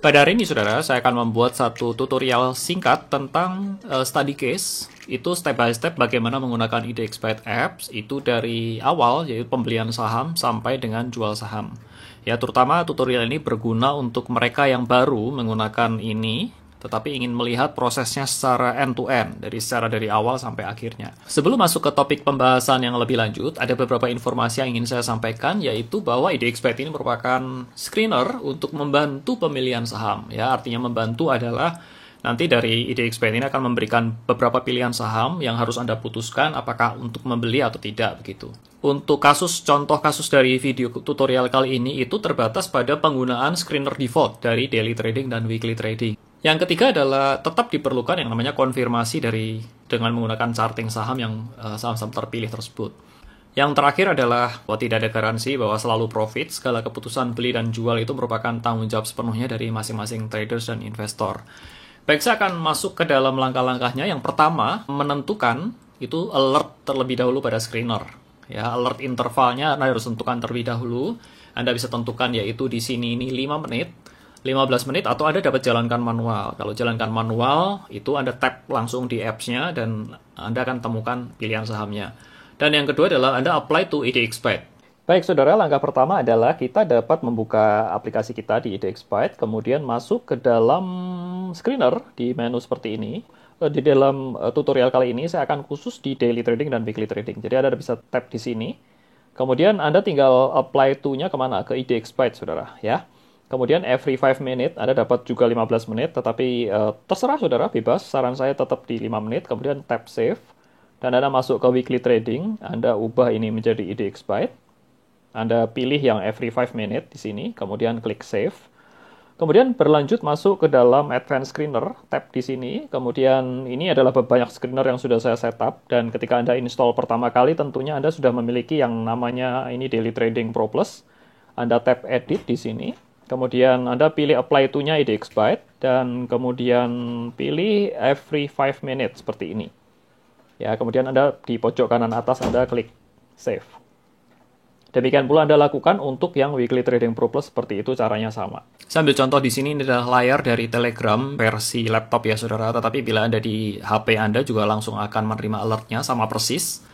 Pada hari ini, saudara, saya akan membuat satu tutorial singkat tentang study case. Itu step by step bagaimana menggunakan IDXbyte Apps, itu dari awal, yaitu pembelian saham, sampai dengan jual saham. Ya, terutama tutorial ini berguna untuk mereka yang baru menggunakan ini, tetapi ingin melihat prosesnya secara end-to-end, dari awal sampai akhirnya. Sebelum masuk ke topik pembahasan yang lebih lanjut, ada beberapa informasi yang ingin saya sampaikan, yaitu bahwa IDXbyte ini merupakan screener untuk membantu pemilihan saham. Ya, artinya membantu adalah nanti dari IDXbyte ini akan memberikan beberapa pilihan saham yang harus Anda putuskan apakah untuk membeli atau tidak begitu. Untuk contoh kasus dari video tutorial kali ini itu terbatas pada penggunaan screener default dari daily trading dan weekly trading. Yang ketiga adalah tetap diperlukan yang namanya konfirmasi dengan menggunakan charting saham yang saham-saham terpilih tersebut. Yang terakhir adalah bahwa tidak ada garansi bahwa selalu profit, segala keputusan beli dan jual itu merupakan tanggung jawab sepenuhnya dari masing-masing traders dan investor. Baik, saya akan masuk ke dalam langkah-langkahnya. Yang pertama, menentukan itu alert terlebih dahulu pada screener. Ya, alert intervalnya Anda harus tentukan terlebih dahulu. Anda bisa tentukan yaitu di sini ini 5 menit. 15 menit atau Anda dapat jalankan manual. Kalau jalankan manual, itu Anda tap langsung di apps-nya dan Anda akan temukan pilihan sahamnya. Dan yang kedua adalah Anda apply to IDXbyte. Baik, saudara, langkah pertama adalah kita dapat membuka aplikasi kita di IDXbyte, kemudian masuk ke dalam screener di menu seperti ini. Di dalam tutorial kali ini, saya akan khusus di daily trading dan weekly trading. Jadi Anda bisa tap di sini. Kemudian Anda tinggal apply to-nya kemana? Ke IDXbyte, saudara, ya. Kemudian every 5 menit, Anda dapat juga 15 menit, tetapi terserah saudara, bebas. Saran saya tetap di 5 menit, kemudian tap save. Dan Anda masuk ke weekly trading, Anda ubah ini menjadi IDXbyte. Anda pilih yang every 5 menit di sini, kemudian klik save. Kemudian berlanjut masuk ke dalam advanced screener, tap di sini. Kemudian ini adalah banyak screener yang sudah saya setup. Dan ketika Anda install pertama kali, tentunya Anda sudah memiliki yang namanya ini Daily Trading Pro Plus. Anda tap edit di sini. Kemudian Anda pilih apply to-nya IDXbyte dan kemudian pilih every 5 minutes seperti ini. Ya, kemudian Anda di pojok kanan atas Anda klik save. Demikian pula Anda lakukan untuk yang weekly trading pro plus, seperti itu caranya sama. Saya ambil contoh di sini, ini adalah layar dari Telegram versi laptop ya saudara, tetapi bila Anda di HP Anda juga langsung akan menerima alertnya sama persis.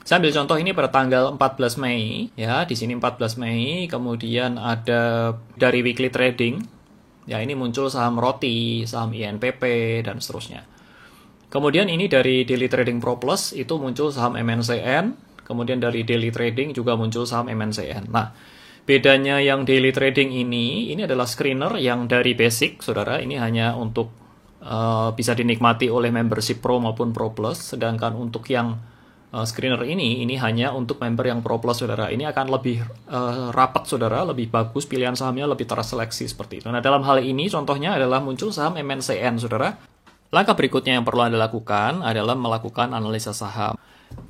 Saya ambil contoh ini pada tanggal 14 Mei, ya, di sini 14 Mei, kemudian ada dari weekly trading, ya ini muncul saham roti, saham INPP, dan seterusnya. Kemudian ini dari daily trading Pro Plus, itu muncul saham MNCN, kemudian dari daily trading juga muncul saham MNCN. Nah, bedanya yang daily trading ini adalah screener yang dari basic, saudara, ini hanya untuk bisa dinikmati oleh membership Pro maupun Pro Plus, sedangkan untuk yang screener ini hanya untuk member yang Pro Plus, saudara. Ini akan lebih rapat, saudara, lebih bagus, pilihan sahamnya lebih terseleksi seperti itu. Nah, dalam hal ini contohnya adalah muncul saham MNCN, saudara. Langkah berikutnya yang perlu Anda lakukan adalah melakukan analisa saham.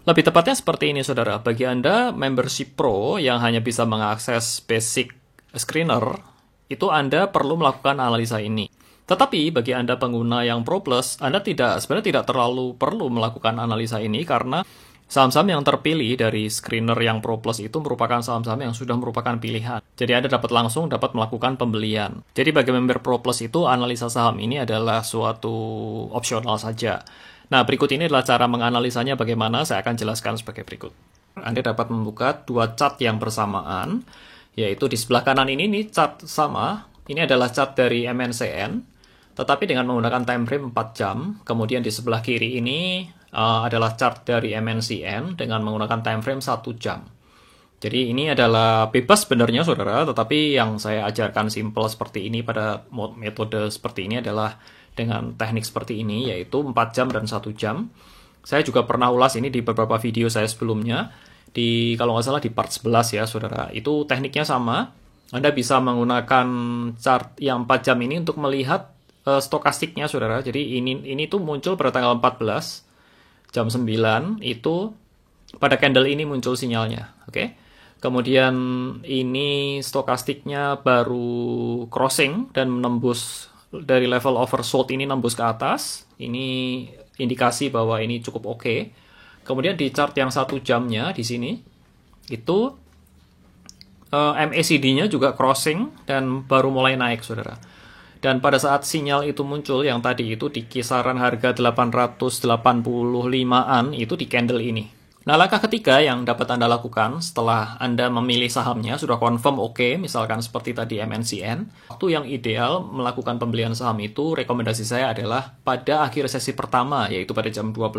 Lebih tepatnya seperti ini, saudara. Bagi Anda membership Pro yang hanya bisa mengakses basic screener, itu Anda perlu melakukan analisa ini. Tetapi bagi Anda pengguna yang Pro Plus, Anda sebenarnya tidak terlalu perlu melakukan analisa ini karena saham-saham yang terpilih dari screener yang Pro Plus itu merupakan saham-saham yang sudah merupakan pilihan. Jadi Anda dapat melakukan pembelian. Jadi bagi member Pro Plus itu analisa saham ini adalah suatu opsional saja. Nah, berikut ini adalah cara menganalisanya bagaimana, saya akan jelaskan sebagai berikut. Anda dapat membuka dua chart yang bersamaan, yaitu di sebelah kanan ini chart sama. Ini adalah chart dari MNCN, tetapi dengan menggunakan time frame 4 jam. Kemudian di sebelah kiri ini adalah chart dari MNCN dengan menggunakan time frame 1 jam. Jadi ini adalah bebas sebenarnya, saudara, tetapi yang saya ajarkan simple seperti ini pada metode seperti ini adalah dengan teknik seperti ini, yaitu 4 jam dan 1 jam. Saya juga pernah ulas ini di beberapa video saya sebelumnya, kalau nggak salah di part 11 ya, saudara. Itu tekniknya sama. Anda bisa menggunakan chart yang 4 jam ini untuk melihat stokastiknya, saudara. Jadi ini tuh muncul pada tanggal 14 jam 9 itu pada candle ini muncul sinyalnya, oke? Kemudian ini stokastiknya baru crossing dan menembus dari level oversold ini, nembus ke atas. Ini indikasi bahwa ini cukup oke. Kemudian di chart yang 1 jamnya di sini itu MACD-nya juga crossing dan baru mulai naik, saudara. Dan pada saat sinyal itu muncul yang tadi itu di kisaran harga 885-an itu di candle ini. Nah, langkah ketiga yang dapat Anda lakukan setelah Anda memilih sahamnya, sudah confirm oke, misalkan seperti tadi MNCN, waktu yang ideal melakukan pembelian saham itu, rekomendasi saya adalah pada akhir sesi pertama, yaitu pada jam 12.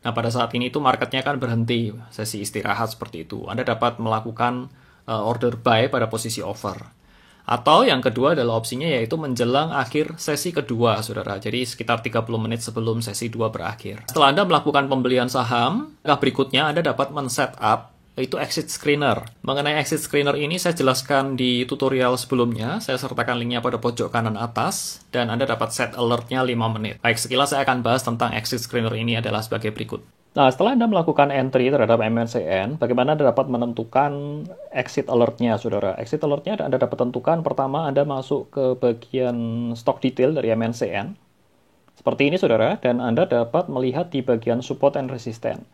Nah, pada saat ini itu marketnya kan berhenti, sesi istirahat seperti itu. Anda dapat melakukan order buy pada posisi over. Atau yang kedua adalah opsinya yaitu menjelang akhir sesi kedua, saudara. Jadi sekitar 30 menit sebelum sesi 2 berakhir. Setelah Anda melakukan pembelian saham, langkah berikutnya Anda dapat men-setup yaitu exit screener. Mengenai exit screener ini saya jelaskan di tutorial sebelumnya. Saya sertakan linknya pada pojok kanan atas. Dan Anda dapat set alertnya 5 menit. Baik, sekilas saya akan bahas tentang exit screener ini adalah sebagai berikut. Nah, setelah Anda melakukan entry terhadap MNCN, bagaimana Anda dapat menentukan exit alertnya, saudara? Exit alertnya Anda dapat tentukan, pertama Anda masuk ke bagian stock detail dari MNCN. Seperti ini, saudara, dan Anda dapat melihat di bagian support and resistance.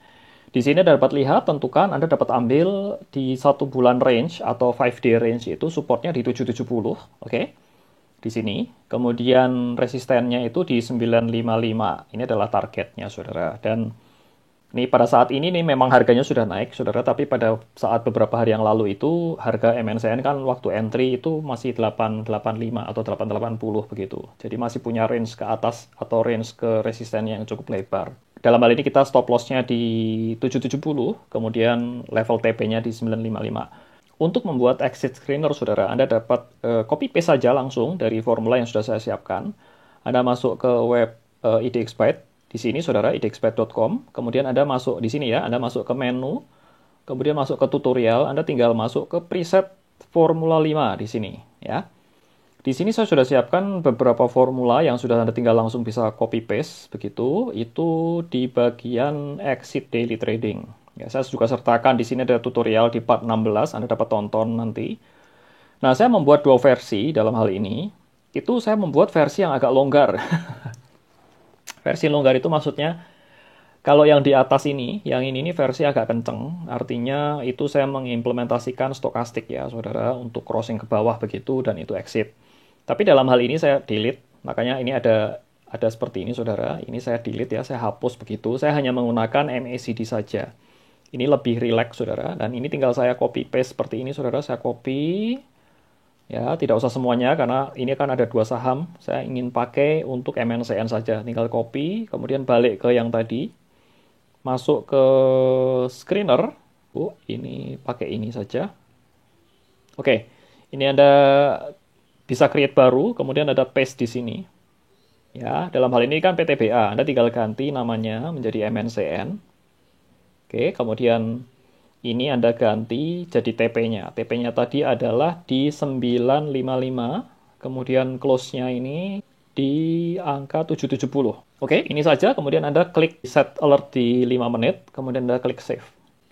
Di sini Anda dapat lihat, tentukan Anda dapat ambil di 1 bulan range atau 5-day range itu supportnya di 770, oke? Di sini. Kemudian resistennya itu di 955. Ini adalah targetnya, saudara. Dan ini pada saat ini nih memang harganya sudah naik, saudara, tapi pada saat beberapa hari yang lalu itu harga MNCN kan waktu entry itu masih 885 atau 880 begitu. Jadi masih punya range ke atas atau range ke resisten yang cukup lebar. Dalam hal ini kita stop loss-nya di 770, kemudian level TP-nya di 955. Untuk membuat exit screener, saudara, Anda dapat copy paste saja langsung dari formula yang sudah saya siapkan. Anda masuk ke web IDXbyte. Di sini, saudara, idxbyte.com. Kemudian Anda masuk di sini ya, Anda masuk ke menu, kemudian masuk ke tutorial, Anda tinggal masuk ke preset formula 5 di sini ya. Di sini saya sudah siapkan beberapa formula yang sudah Anda tinggal langsung bisa copy paste begitu. Itu di bagian exit daily trading. Ya, saya juga sertakan di sini ada tutorial di part 16, Anda dapat tonton nanti. Nah, saya membuat 2 versi dalam hal ini. Itu saya membuat versi yang agak longgar. Versi longgar itu maksudnya, kalau yang di atas ini, yang ini versi agak kenceng. Artinya itu saya mengimplementasikan stokastik ya, saudara, untuk crossing ke bawah begitu, dan itu exit. Tapi dalam hal ini saya delete, makanya ini ada seperti ini, saudara. Ini saya delete ya, saya hapus begitu. Saya hanya menggunakan MACD saja. Ini lebih relax, saudara. Dan ini tinggal saya copy paste seperti ini, saudara. Saya copy. Ya, tidak usah semuanya karena ini kan ada 2 saham. Saya ingin pakai untuk MNCN saja. Tinggal copy, kemudian balik ke yang tadi. Masuk ke screener. Ini pakai ini saja. Oke, ini Anda bisa create baru, kemudian ada paste di sini. Ya, dalam hal ini kan PTBA. Anda tinggal ganti namanya menjadi MNCN. Oke, kemudian ini Anda ganti jadi TP-nya. TP-nya tadi adalah di 955. Kemudian close-nya ini di angka 770. Oke, ini saja. Kemudian Anda klik set alert di 5 menit. Kemudian Anda klik save.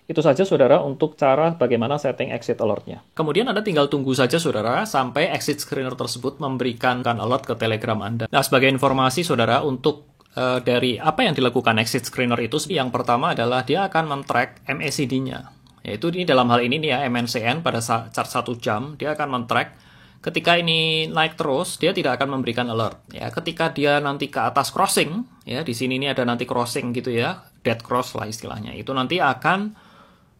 Itu saja, saudara, untuk cara bagaimana setting exit alert-nya. Kemudian Anda tinggal tunggu saja, saudara, sampai exit screener tersebut memberikan alert ke Telegram Anda. Nah, sebagai informasi, saudara, untuk dari apa yang dilakukan exit screener itu, yang pertama adalah dia akan men-track MACD-nya. Yaitu ini dalam hal ini nih ya, MNCN pada chart 1 jam, dia akan men-track. Ketika ini naik terus, dia tidak akan memberikan alert. Ya, ketika dia nanti ke atas crossing, ya di sini ini ada nanti crossing gitu ya, dead cross lah istilahnya. Itu nanti akan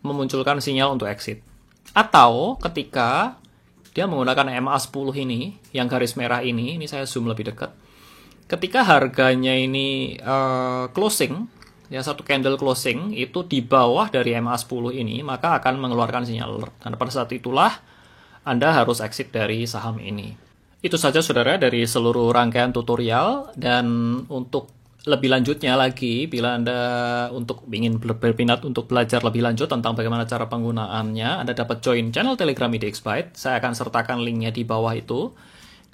memunculkan sinyal untuk exit. Atau ketika dia menggunakan MA10 ini, yang garis merah ini saya zoom lebih dekat. Ketika harganya ini closing, ya satu candle closing itu di bawah dari MA10 ini, maka akan mengeluarkan sinyal alert. Dan pada saat itulah Anda harus exit dari saham ini. Itu saja, saudara, dari seluruh rangkaian tutorial. Dan untuk lebih lanjutnya lagi, bila Anda ingin berminat untuk belajar lebih lanjut tentang bagaimana cara penggunaannya, Anda dapat join channel Telegram IDXbyte. Saya akan sertakan linknya di bawah itu.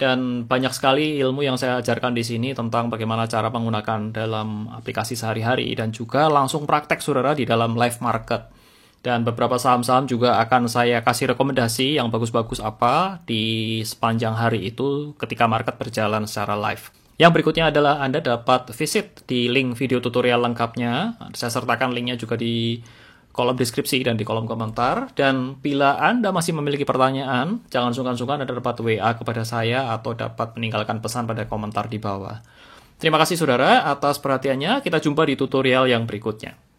Dan banyak sekali ilmu yang saya ajarkan di sini tentang bagaimana cara menggunakan dalam aplikasi sehari-hari dan juga langsung praktek, saudara, di dalam live market. Dan beberapa saham-saham juga akan saya kasih rekomendasi yang bagus-bagus apa di sepanjang hari itu ketika market berjalan secara live. Yang berikutnya adalah Anda dapat visit di link video tutorial lengkapnya. Saya sertakan linknya juga di kolom deskripsi dan di kolom komentar. Dan bila Anda masih memiliki pertanyaan, jangan sungkan-sungkan Anda dapat WA kepada saya atau dapat meninggalkan pesan pada komentar di bawah. Terima kasih saudara atas perhatiannya. Kita jumpa di tutorial yang berikutnya.